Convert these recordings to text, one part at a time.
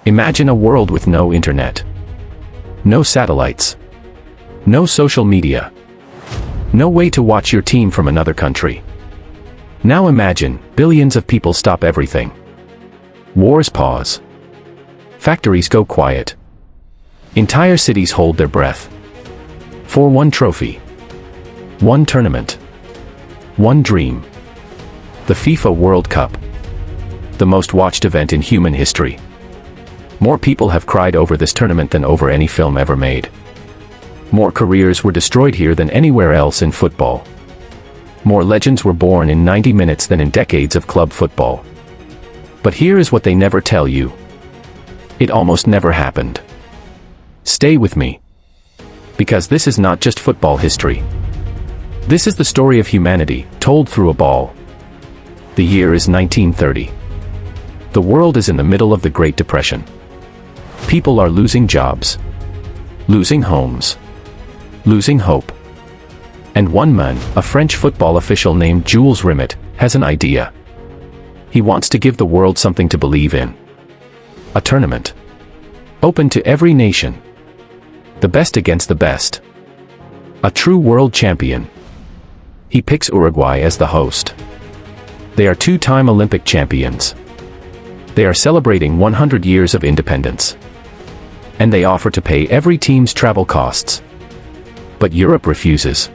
Imagine a world with no internet, no satellites, no social media, no way to watch your team from another country. Now imagine, billions of people stop everything. Wars pause. Factories go quiet. Entire cities hold their breath. For one trophy. One tournament. One dream. The FIFA World Cup. The most watched event in human history. More people have cried over this tournament than over any film ever made. More careers were destroyed here than anywhere else in football. More legends were born in 90 minutes than in decades of club football. But here is what they never tell you. It almost never happened. Stay with me. Because this is not just football history. This is the story of humanity, told through a ball. The year is 1930. The world is in the middle of the Great Depression. People are losing jobs, losing homes, losing hope. And one man, a French football official named Jules Rimet, has an idea. He wants to give the world something to believe in. A tournament. Open to every nation. The best against the best. A true world champion. He picks Uruguay as the host. They are two-time Olympic champions. They are celebrating 100 years of independence. And they offer to pay every team's travel costs. But Europe refuses.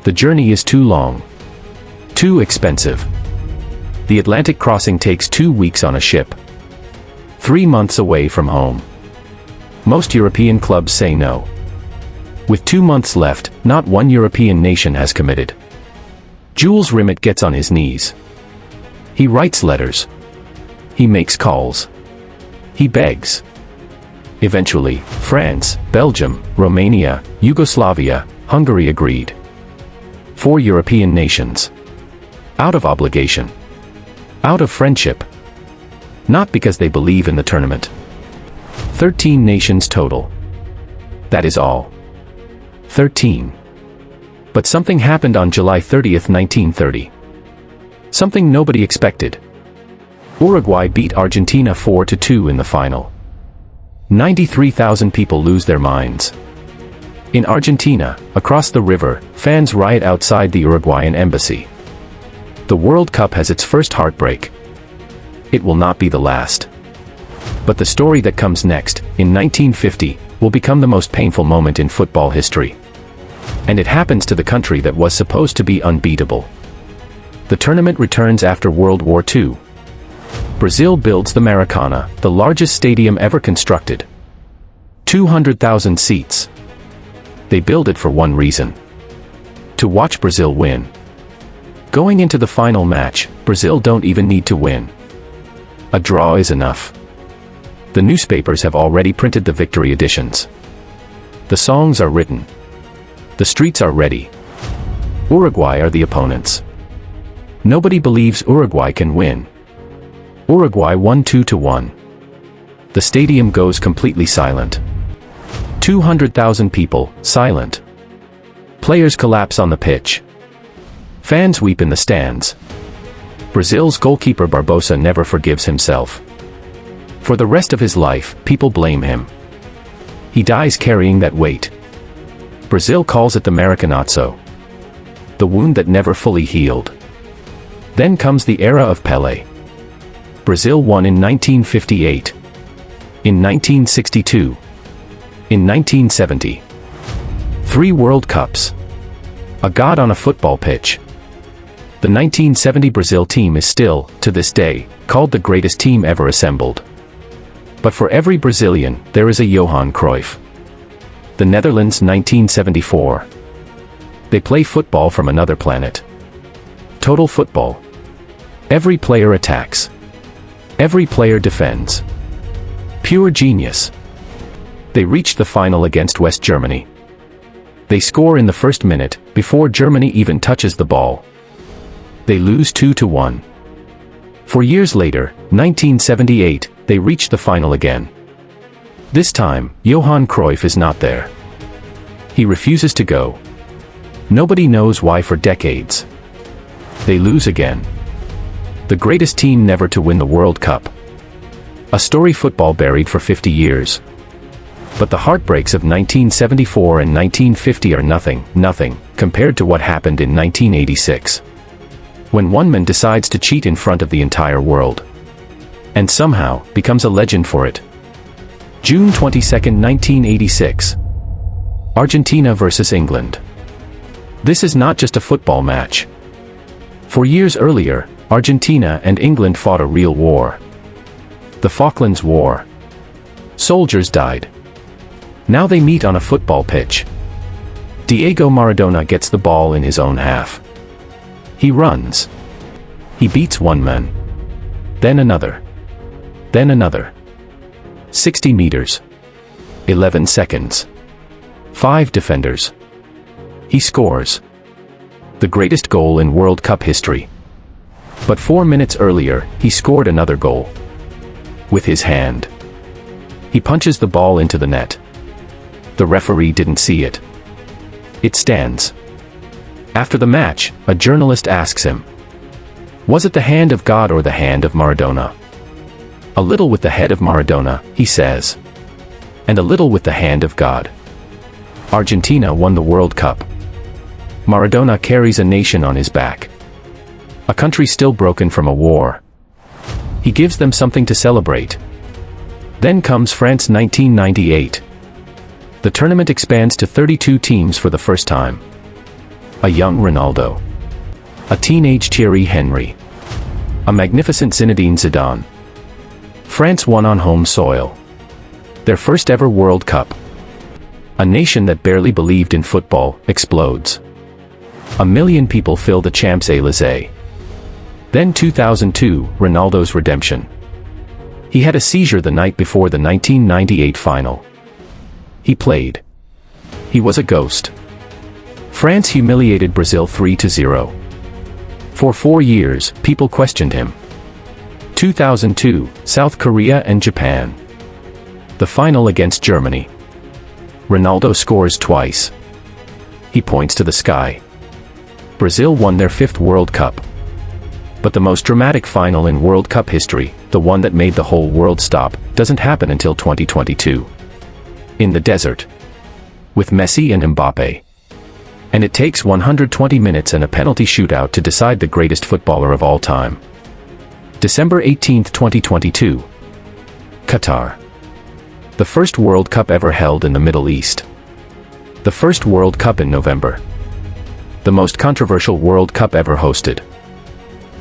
The journey is too long. Too expensive. The Atlantic crossing takes 2 weeks on a ship. 3 months away from home. Most European clubs say no. With 2 months left, not one European nation has committed. Jules Rimet gets on his knees. He writes letters. He makes calls. He begs. Eventually, France, Belgium, Romania, Yugoslavia, Hungary agreed. 4 European nations. Out of obligation. Out of friendship. Not because they believe in the tournament. 13 nations total. That is all. 13. But something happened on July 30th, 1930. Something nobody expected. Uruguay beat Argentina 4-2 in the final. 93,000 people lose their minds. In Argentina, across the river, fans riot outside the Uruguayan embassy. The World Cup has its first heartbreak. It will not be the last. But the story that comes next, in 1950, will become the most painful moment in football history. And it happens to the country that was supposed to be unbeatable. The tournament returns after World War II. Brazil builds the Maracana, the largest stadium ever constructed. 200,000 seats. They build it for one reason. To watch Brazil win. Going into the final match, Brazil don't even need to win. A draw is enough. The newspapers have already printed the victory editions. The songs are written. The streets are ready. Uruguay are the opponents. Nobody believes Uruguay can win. Uruguay won 2-1. The stadium goes completely silent. 200,000 people, silent. Players collapse on the pitch. Fans weep in the stands. Brazil's goalkeeper Barbosa never forgives himself. For the rest of his life, people blame him. He dies carrying that weight. Brazil calls it the Maracanazo. The wound that never fully healed. Then comes the era of Pelé. Brazil won in 1958. In 1962. In 1970. 3 World Cups. A god on a football pitch. The 1970 Brazil team is still, to this day, called the greatest team ever assembled. But for every Brazilian, there is a Johan Cruyff. The Netherlands 1974. They play football from another planet. Total football. Every player attacks. Every player defends. Pure genius. They reached the final against West Germany. They score in the first minute, before Germany even touches the ball. They lose 2-1. 4 years later, 1978, they reach the final again. This time, Johan Cruyff is not there. He refuses to go. Nobody knows why for decades. They lose again. The greatest team never to win the World Cup. A story football buried for 50 years. But the heartbreaks of 1974 and 1950 are nothing, compared to what happened in 1986. When one man decides to cheat in front of the entire world. And somehow, becomes a legend for it. June 22, 1986. Argentina versus England. This is not just a football match. For years earlier, Argentina and England fought a real war. The Falklands War. Soldiers died. Now they meet on a football pitch. Diego Maradona gets the ball in his own half. He runs. He beats one man. Then another. Then another. 60 meters. 11 seconds. 5 defenders. He scores. The greatest goal in World Cup history. But 4 minutes earlier, he scored another goal. With his hand. He punches the ball into the net. The referee didn't see it. It stands. After the match, a journalist asks him, "Was it the hand of God or the hand of Maradona?" "A little with the head of Maradona," he says. "And a little with the hand of God." Argentina won the World Cup. Maradona carries a nation on his back. A country still broken from a war. He gives them something to celebrate. Then comes France 1998. The tournament expands to 32 teams for the first time. A young Ronaldo. A teenage Thierry Henry. A magnificent Zinedine Zidane. France won on home soil. Their first ever World Cup. A nation that barely believed in football explodes. 1 million people fill the Champs-Élysées. Then 2002, Ronaldo's redemption. He had a seizure the night before the 1998 final. He played. He was a ghost. France humiliated Brazil 3-0. For 4 years, people questioned him. 2002, South Korea and Japan. The final against Germany. Ronaldo scores twice. He points to the sky. Brazil won their 5th World Cup. But the most dramatic final in World Cup history, the one that made the whole world stop, doesn't happen until 2022. In the desert. With Messi and Mbappe. And it takes 120 minutes and a penalty shootout to decide the greatest footballer of all time. December 18, 2022. Qatar. The first World Cup ever held in the Middle East. The first World Cup in November. The most controversial World Cup ever hosted.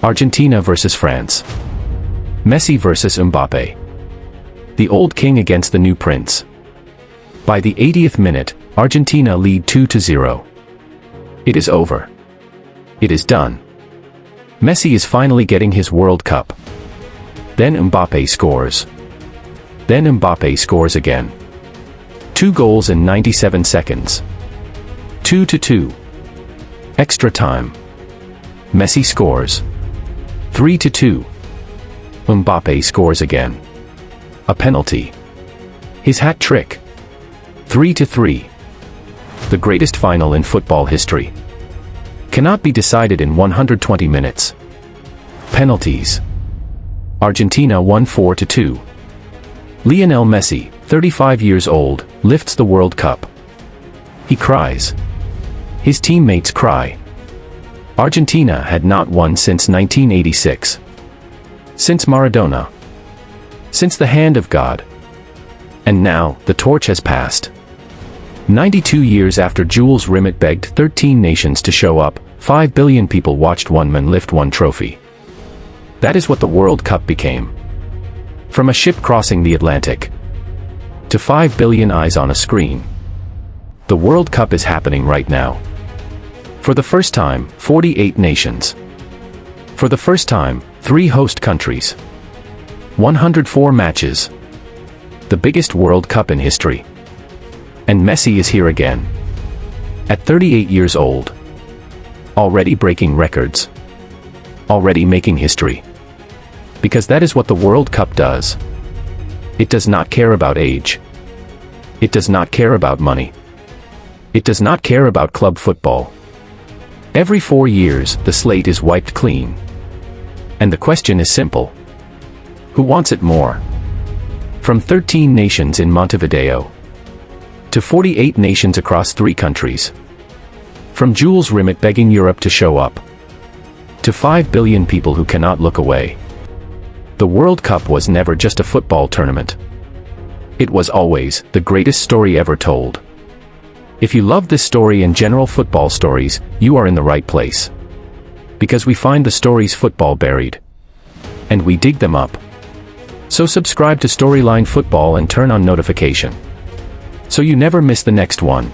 Argentina versus France. Messi versus Mbappe. The old king against the new prince. By the 80th minute, Argentina lead 2-0. It is over. It is done. Messi is finally getting his World Cup. Then Mbappe scores. Then Mbappe scores again. 2 goals in 97 seconds. 2-2. Extra time. Messi scores. 3-2. Mbappe scores again. A penalty. His hat trick. 3-3. The greatest final in football history. Cannot be decided in 120 minutes. Penalties. Argentina won 4-2. Lionel Messi, 35 years old, lifts the World Cup. He cries. His teammates cry. Argentina had not won since 1986. Since Maradona. Since the hand of God. And now, the torch has passed. 92 years after Jules Rimet begged 13 nations to show up, 5 billion people watched one man lift one trophy. That is what the World Cup became. From a ship crossing the Atlantic. To 5 billion eyes on a screen. The World Cup is happening right now. For the first time, 48 nations. For the first time, 3 host countries. 104 matches. The biggest World Cup in history. And Messi is here again. At 38 years old. Already breaking records. Already making history. Because that is what the World Cup does. It does not care about age. It does not care about money. It does not care about club football. Every 4 years, the slate is wiped clean. And the question is simple. Who wants it more? From 13 nations in Montevideo to 48 nations across 3 countries. From Jules Rimet begging Europe to show up to 5 billion people who cannot look away. The World Cup was never just a football tournament. It was always the greatest story ever told. If you love this story and general football stories, you are in the right place. Because we find the stories football buried. And we dig them up. So subscribe to Storyline Football and turn on notification, so you never miss the next one.